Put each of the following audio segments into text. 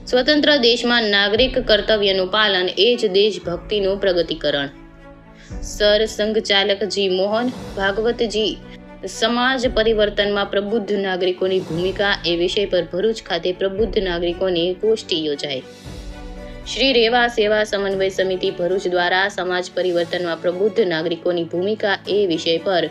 સ્વતંત્ર દેશમાં નાગરિક કર્તવ્યનું પાલન એ જ દેશભક્તિનું પ્રગતિકરણ. સર સંઘચાલક જી મોહન ભાગવતજી સમાજ પરિવર્તનમાં પ્રબુદ્ધ નાગરિકોની ભૂમિકા એ વિષય પર ભરૂચ ખાતે પ્રબુદ્ધ નાગરિકોની ગોષ્ઠી યોજાઈ. શ્રી રેવા સેવા સમન્વય સમિતિ ભરૂચ દ્વારા સમાજ પરિવર્તનમાં પ્રબુદ્ધ નાગરિકોની ભૂમિકા એ વિષય પર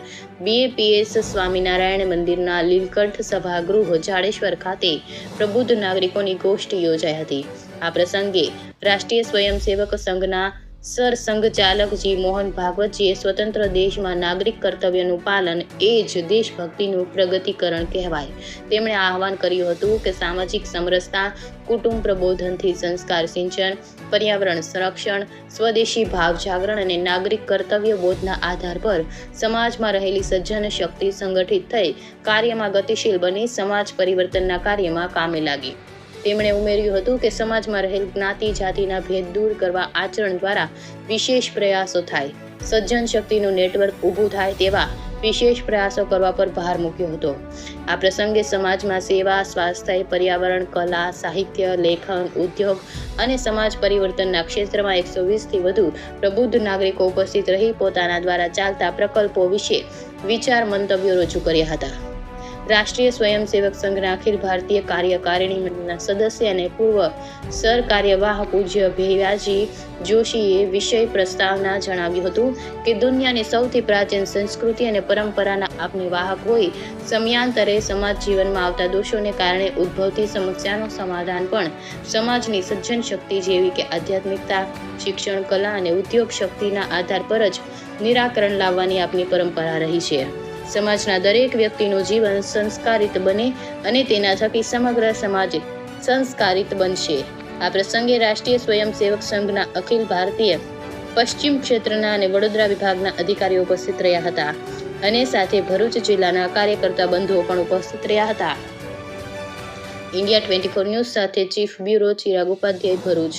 BAPS સ્વામિનારાયણ મંદિરના લીલકંઠ સભાગૃહ જાડેશ્વર ખાતે પ્રબુદ્ધ નાગરિકોની ગોષ્ઠી યોજાઈ હતી. આ પ્રસંગે રાષ્ટ્રીય સ્વયંસેવક સંઘના સર સંઘચાલક જી મોહન ભાગવતજીએ સ્વતંત્ર દેશમાં નાગરિક કર્તવ્યનું પાલન એ જ દેશભક્તિનું પ્રગતિકરણ કહેવાય. તેમણે આહવાન કર્યું હતું કે સામાજિક સમરસતા, કુટુંબ પ્રબોધનથી સંસ્કાર સિંચન, પર્યાવરણ સંરક્ષણ, સ્વદેશી ભાવ જાગરણ અને નાગરિક કર્તવ્ય બોધના આધાર પર સમાજમાં રહેલી સજ્જન શક્તિ સંગઠિત થઈ કાર્યમાં ગતિશીલ બની સમાજ પરિવર્તનના કાર્યમાં કામે લાગી. તેમણે ઉમેર્યું હતું કે સમાજમાં રહેલ જ્ઞાતિ જાતિના ભેદ દૂર કરવા આચરણ દ્વારા વિશેષ પ્રયાસો થાય, સજ્જન શક્તિનું નેટવર્ક ઊભું થાય તેવા વિશેષ પ્રયાસો કરવા પર ભાર મૂક્યો હતો. આ પ્રસંગે સમાજમાં સેવા, સ્વાસ્થ્ય, પર્યાવરણ, કલા, સાહિત્ય, લેખન, ઉદ્યોગ અને સમાજ પરિવર્તનના ક્ષેત્રમાં 120થી વધુ પ્રબુદ્ધ નાગરિકો ઉપસ્થિત રહી પોતાના દ્વારા ચાલતા પ્રકલ્પો વિશે વિચાર મંતવ્યો રજૂ કર્યા હતા. રાષ્ટ્રીય સ્વયંસેવક સંઘના અખિલ ભારતીય કાર્યકારિણી મંડળના સદસ્ય અને પૂર્વ સર કાર્યવાહ પૂજ્ય ભૈયાજી જોશીએ વિષય પ્રસ્તાવના જણાવ્યું હતું કે દુનિયાની સૌથી પ્રાચીન સંસ્કૃતિ અને પરંપરાના આપને વાહક હોય સમયાંતરે સમાજ જીવનમાં આવતા દોષોને કારણે ઉદ્ભવતી સમસ્યાનું સમાધાન પણ સમાજની સજ્જન શક્તિ જેવી કે આધ્યાત્મિકતા, શિક્ષણ, કલા અને ઉદ્યોગ શક્તિના આધાર પર જ નિરાકરણ લાવવાની આપની પરંપરા રહી છે. સમાજના દરેક વ્યક્તિનું જીવન સંસ્કારિત બને અને તેના થકી સમગ્ર સમાજ સંસ્કારિત બનશે. આ પ્રસંગે રાષ્ટ્રીય સ્વયંસેવક સંઘના અખિલ ભારતીય પશ્ચિમ ક્ષેત્રના અને વડોદરા વિભાગના અધિકારીઓ ઉપસ્થિત રહ્યા હતા અને સાથે ભરૂચ જિલ્લાના કાર્યકર્તા બંધુઓ પણ ઉપસ્થિત રહ્યા હતા. ઇન્ડિયા 24 ન્યૂઝ સાથે ચીફ બ્યુરો ચિરાગ ઉપાધ્યાય, ભરૂચ.